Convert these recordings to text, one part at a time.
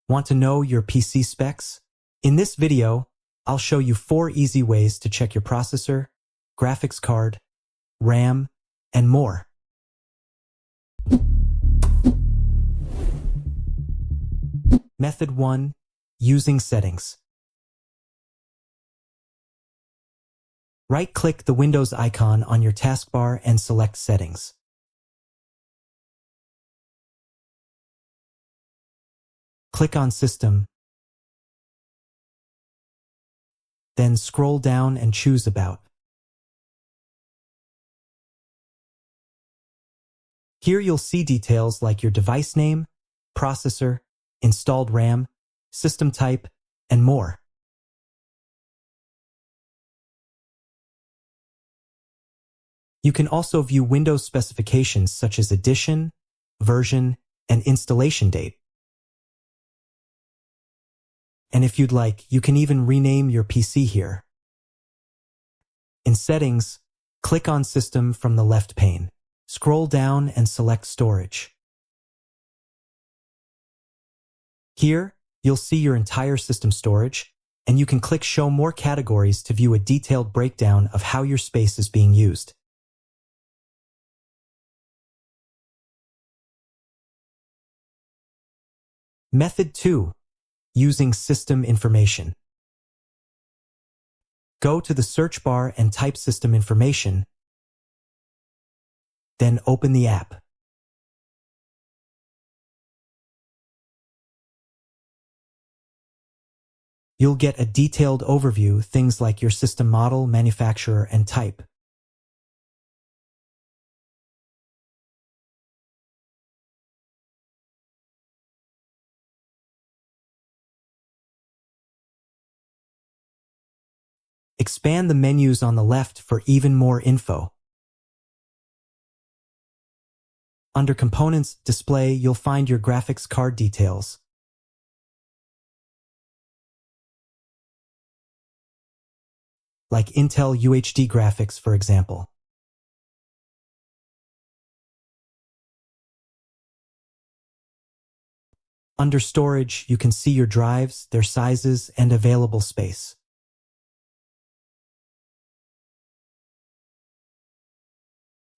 Want to know your PC specs? In this video, I'll show you 4 easy ways to check your processor, graphics card, RAM, and more. Method 1. Using settings. Right-click the Windows icon on your taskbar and select Settings. Click on System, then scroll down and choose About. Here you'll see details like your device name, processor, installed RAM, system type, and more. You can also view Windows specifications such as edition, version, and installation date. And if you'd like, you can even rename your PC here. In Settings, click on System from the left pane. Scroll down and select Storage. Here, you'll see your entire system storage, and you can click Show More Categories to view a detailed breakdown of how your space is being used. Method 2. Using system information. Go to the search bar and type System Information, then open the app. You'll get a detailed overview, things like your system model, manufacturer, and type. Expand the menus on the left for even more info. Under Components Display, you'll find your graphics card details. Like Intel UHD graphics, for example. Under Storage, you can see your drives, their sizes, and available space.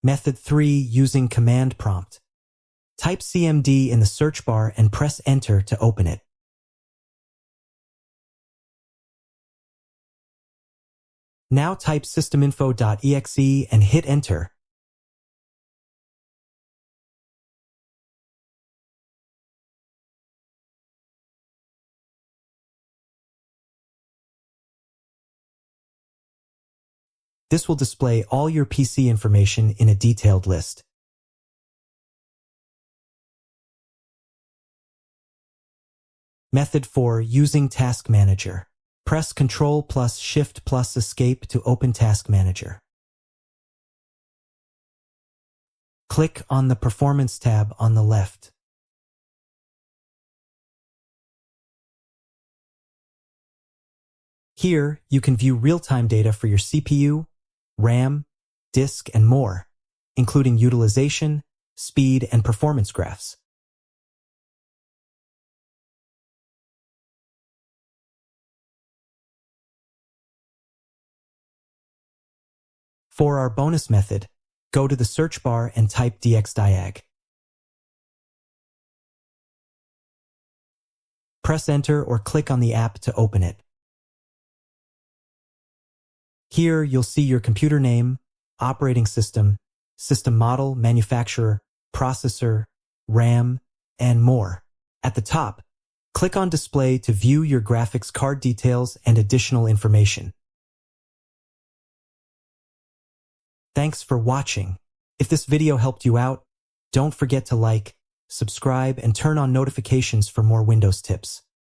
Method 3. Using Command Prompt. Type CMD in the search bar and press Enter to open it. Now type systeminfo.exe and hit Enter. This will display all your PC information in a detailed list. Method 4. Using Task Manager. Press Ctrl plus Shift plus Escape to open Task Manager. Click on the Performance tab on the left. Here, you can view real-time data for your CPU, RAM, disk, and more, including utilization, speed, and performance graphs. For our bonus method, go to the search bar and type DxDiag. Press Enter or click on the app to open it. Here, you'll see your computer name, operating system, system model, manufacturer, processor, RAM, and more. At the top, click on Display to view your graphics card details and additional information. Thanks for watching. If this video helped you out, don't forget to like, subscribe, and turn on notifications for more Windows tips.